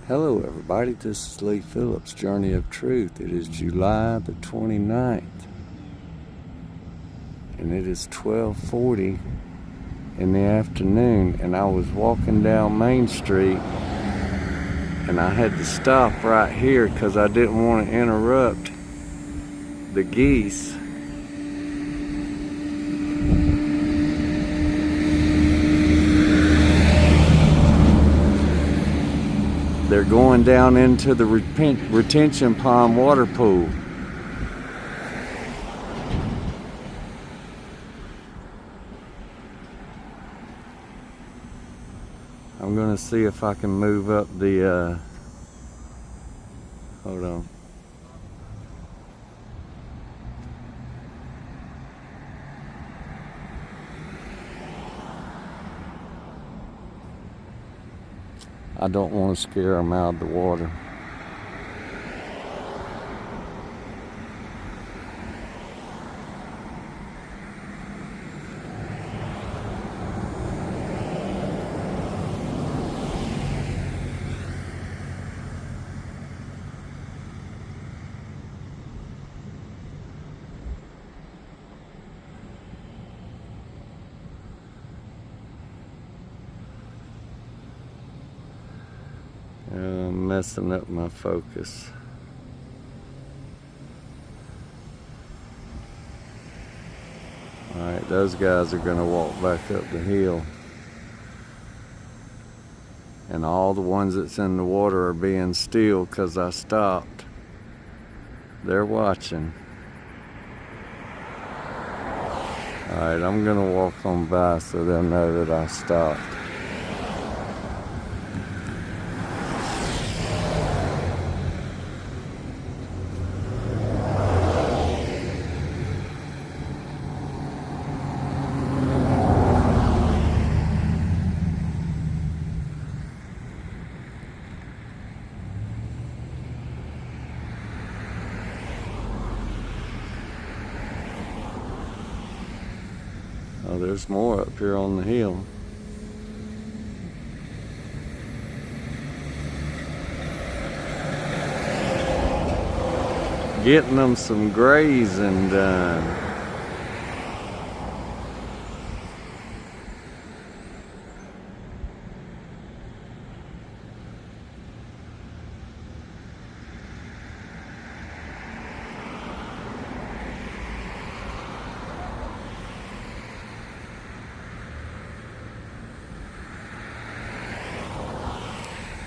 Hello everybody, this is Lee Phillips' Journey of Truth. It is July the 29th and it is 12:40 in the afternoon, and I was walking down Main Street and I had to stop right here because I didn't want to interrupt the geese. They're going down into the retention pond water pool. I'm gonna see if I can move up the, hold on. I don't want to scare them out of the water. I'm messing up my focus. Alright, those guys are gonna walk back up the hill. And all the ones that's in the water are being still because I stopped. They're watching. Alright, I'm gonna walk on by so they'll know that I stopped. Oh, there's more up here on the hill. Getting them some grazing done.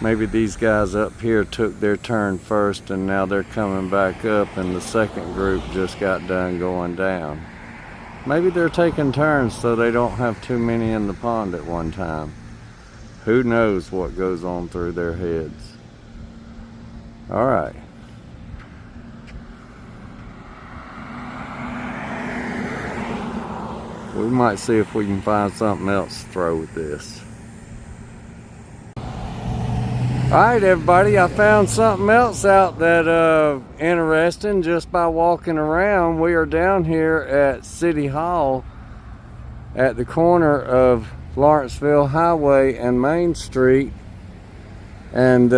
Maybe these guys up here took their turn first and now they're coming back up, and the second group just got done going down. Maybe they're taking turns so they don't have too many in the pond at one time. Who knows what goes on through their heads. All right. We might see if we can find something else to throw with this. Alright everybody, I found something else out that interesting just by walking around. We are down here at City Hall at the corner of Lawrenceville Highway and Main Street. And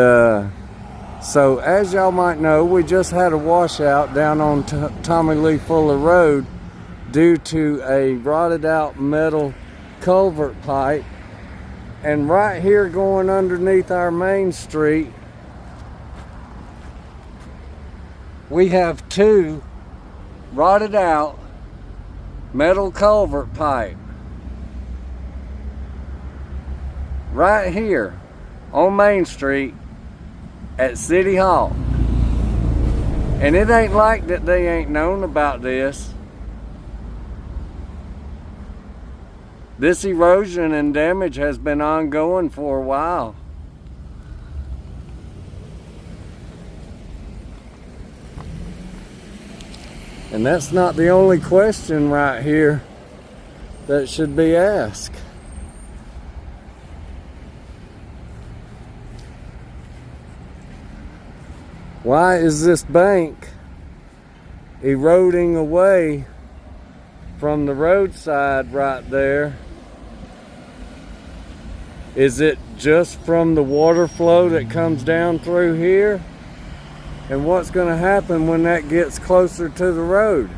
so as y'all might know, we just had a washout down on Tommy Lee Fuller Road due to a rotted out metal culvert pipe. And right here going underneath our main street, we have two rotted out metal culvert pipe. Right here on Main Street at City Hall. And it ain't like that they ain't known about this. This erosion and damage has been ongoing for a while. And that's not the only question right here that should be asked. Why is this bank eroding away from the roadside right there Is it just from the water flow that comes down through here? And what's going to happen when that gets closer to the road?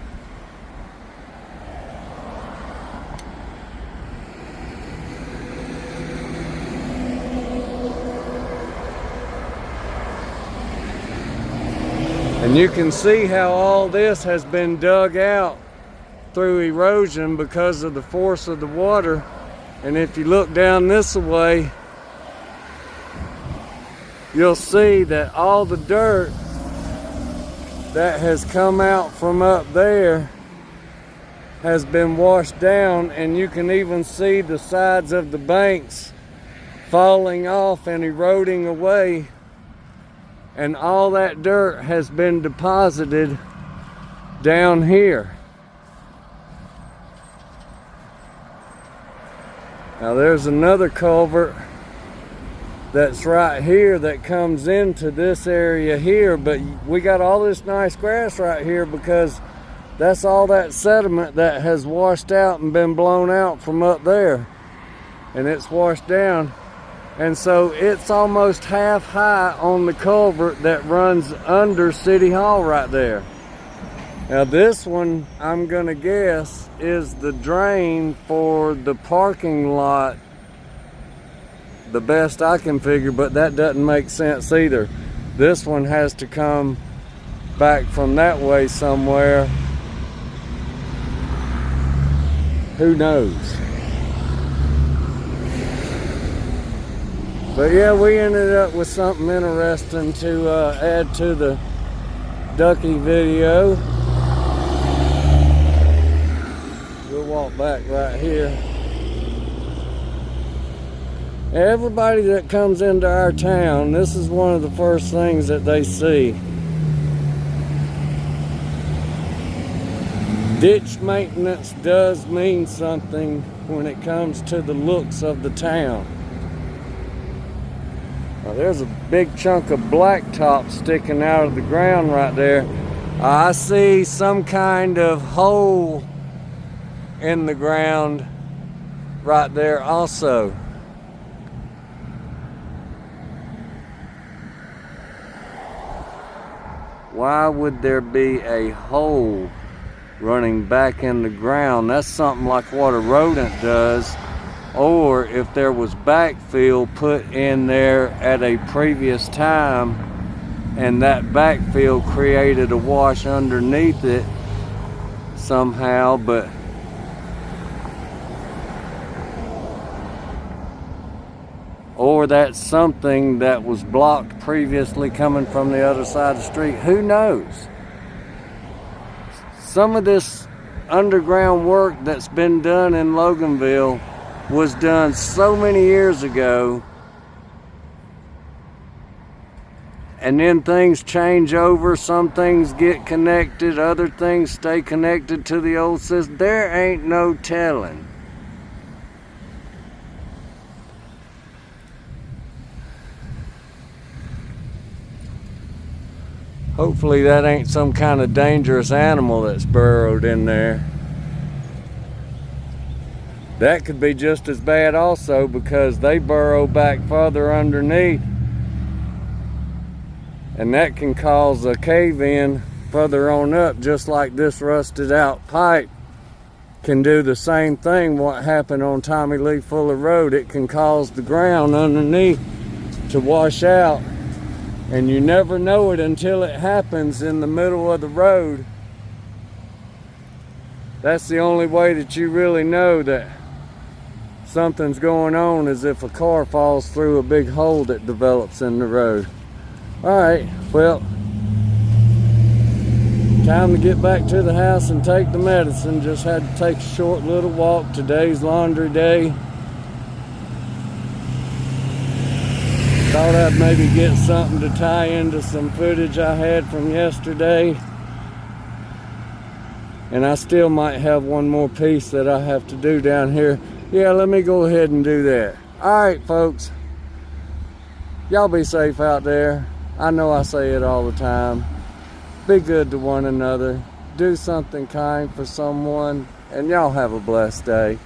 And you can see how all this has been dug out through erosion because of the force of the water. And if you look down this way, you'll see that all the dirt that has come out from up there has been washed down, and you can even see the sides of the banks falling off and eroding away, and all that dirt has been deposited down here. Now there's another culvert that's right here that comes into this area here, but we got all this nice grass right here because that's all that sediment that has washed out and been blown out from up there, and it's washed down, and so it's almost half high on the culvert that runs under City Hall right there. Now this one, I'm gonna guess, is the drain for the parking lot, the best I can figure, but that doesn't make sense either. This one has to come back from that way somewhere. Who knows? But yeah, we ended up with something interesting to add to the ducky video. We'll walk back right here. Everybody that comes into our town, this is one of the first things that they see. Ditch maintenance does mean something when it comes to the looks of the town. Now, there's a big chunk of blacktop sticking out of the ground right there. I see some kind of hole in the ground right there also. Why would there be a hole running back in the ground? That's something like what a rodent does, or if there was backfill put in there at a previous time and that backfill created a wash underneath it somehow. But or that's something that was blocked previously coming from the other side of the street. Who knows? Some of this underground work that's been done in Loganville was done so many years ago, and then things change over. Some things get connected, other things stay connected to the old system. There ain't no telling. Hopefully that ain't some kind of dangerous animal that's burrowed in there. That could be just as bad also, because they burrow back further underneath, and that can cause a cave-in further on up, just like this rusted out pipe can do the same thing. What happened on Tommy Lee Fuller Road, it can cause the ground underneath to wash out. And you never know it until it happens in the middle of the road. That's the only way that you really know that something's going on, is if a car falls through a big hole that develops in the road. Alright, well, time to get back to the house and take the medicine. Just had to take a short little walk. Today's laundry day. Thought I'd maybe get something to tie into some footage I had from yesterday. And I still might have one more piece that I have to do down here. Yeah, let me go ahead and do that. Alright, folks. Y'all be safe out there. I know I say it all the time. Be good to one another. Do something kind for someone. And y'all have a blessed day.